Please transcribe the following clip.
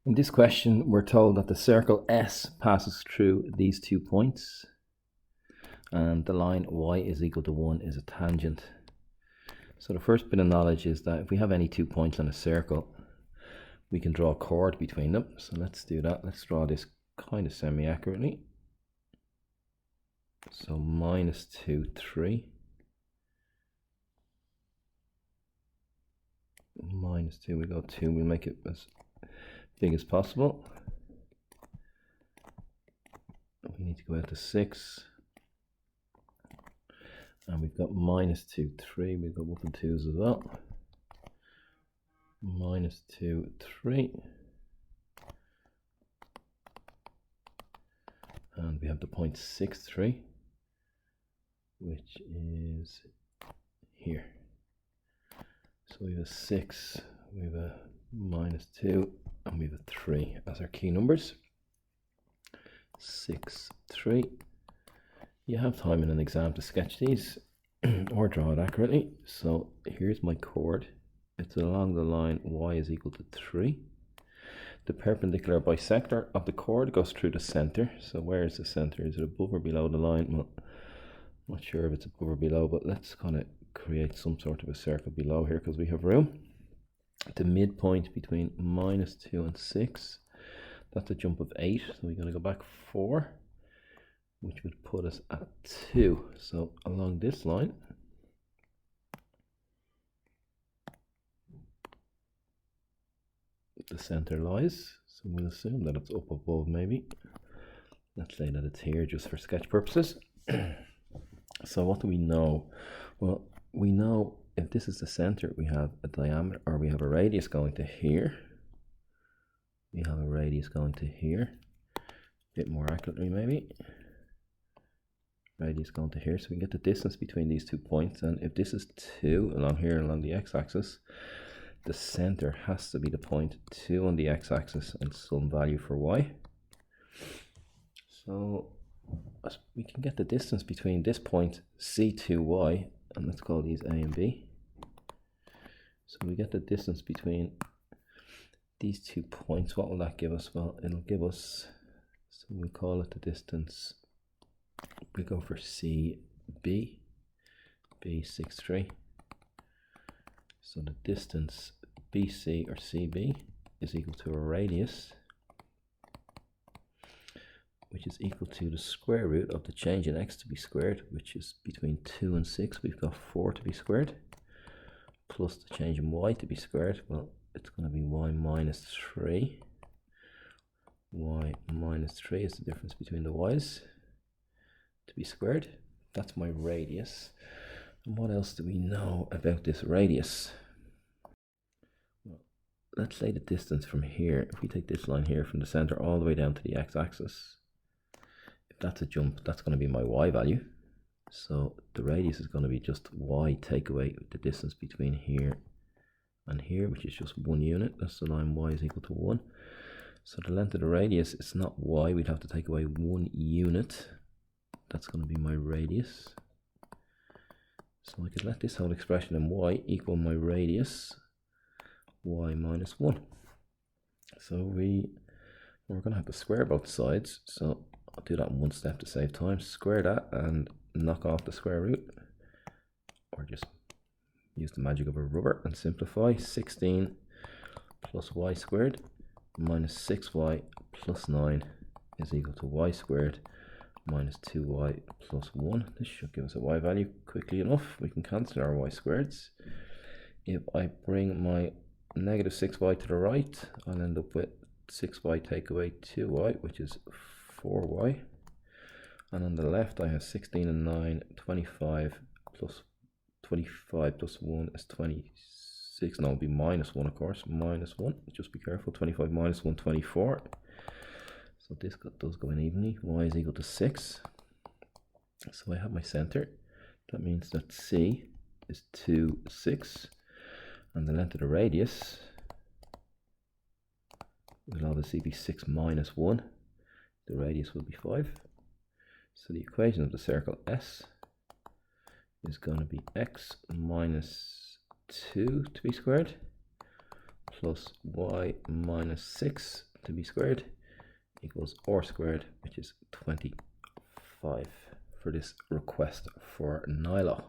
In this question, we're told that the circle S passes through these 2 points, and the line y is equal to 1 is a tangent. So the first bit of knowledge is that if we have any 2 points on a circle, we can draw a chord between them. So let's do that. Let's draw this kind of semi-accurately. So -2, 3. -2, we go 2, we make it as big as possible. We need to go out to 6. And we've got -2, 3, we've got 1 and 2s as well. -2, 3. And we have the point 6, 3, which is here. So we have a 6, we have a -2, and we have a 3 as our key numbers. 6, 3. You have time in an exam to sketch these or draw it accurately. So here's my chord. It's along the line y is equal to 3. The perpendicular bisector of the chord goes through the center. So where is the center? Is it above or below the line? Well, I'm not sure if it's above or below, but let's kind of create some sort of a circle below here because we have room. The midpoint between -2 and 6, that's a jump of 8. So we're going to go back 4, which would put us at 2. So along this line, the center lies. So we'll assume that it's up above maybe. Let's say that it's here just for sketch purposes. So what do we know? Well, we know if this is the center, we have a diameter, or we have a radius going to here. We have a radius going to here. A bit more accurately maybe. Radius going to here, so we can get the distance between these 2 points. And if this is 2 along here along the x-axis, the center has to be the point 2 on the x-axis and some value for y. So we can get the distance between this point C2y, and let's call these A and B. So we get the distance between these 2 points. What will that give us? Well, it'll give us, so we call it the distance, we go for CB, B63. So the distance BC or CB is equal to a radius, which is equal to the square root of the change in x to be squared, which is between 2 and 6. We've got 4 to be squared, plus the change in y to be squared. Well, it's going to be y minus 3. Y minus 3 is the difference between the y's to be squared. That's my radius. And what else do we know about this radius? Well, let's say the distance from here, if we take this line here from the center all the way down to the x-axis, if that's a jump, that's going to be my y value. So the radius is going to be just y take away the distance between here and here, which is just 1 unit. That's the line y is equal to 1. So the length of the radius, it's not y, we'd have to take away 1 unit. That's going to be my radius. So I could let this whole expression in y equal my radius, y minus 1. So we're going to have to square both sides. So I'll do that in one step to save time. Square that and knock off the square root, or just use the magic of a rubber and simplify. 16 plus y squared minus 6y plus 9 is equal to y squared minus 2y plus 1. This should give us a y value quickly enough. We can cancel our y squareds. If I bring my negative 6y to the right, I'll end up with 6y take away 2y, which is 4y. And on the left I have 16 and 9, 25 plus 1 is 26. No, it'll be minus 1, of course. Minus 1. Just be careful. 25 minus 1, 24. So this does go in evenly. Y is equal to 6. So I have my center. That means that C is 2, 6. And the length of the radius will obviously be 6 minus 1. The radius will be 5. So the equation of the circle S is going to be x minus 2 to be squared plus y minus 6 to be squared equals r squared, which is 25 for this request for Nilo.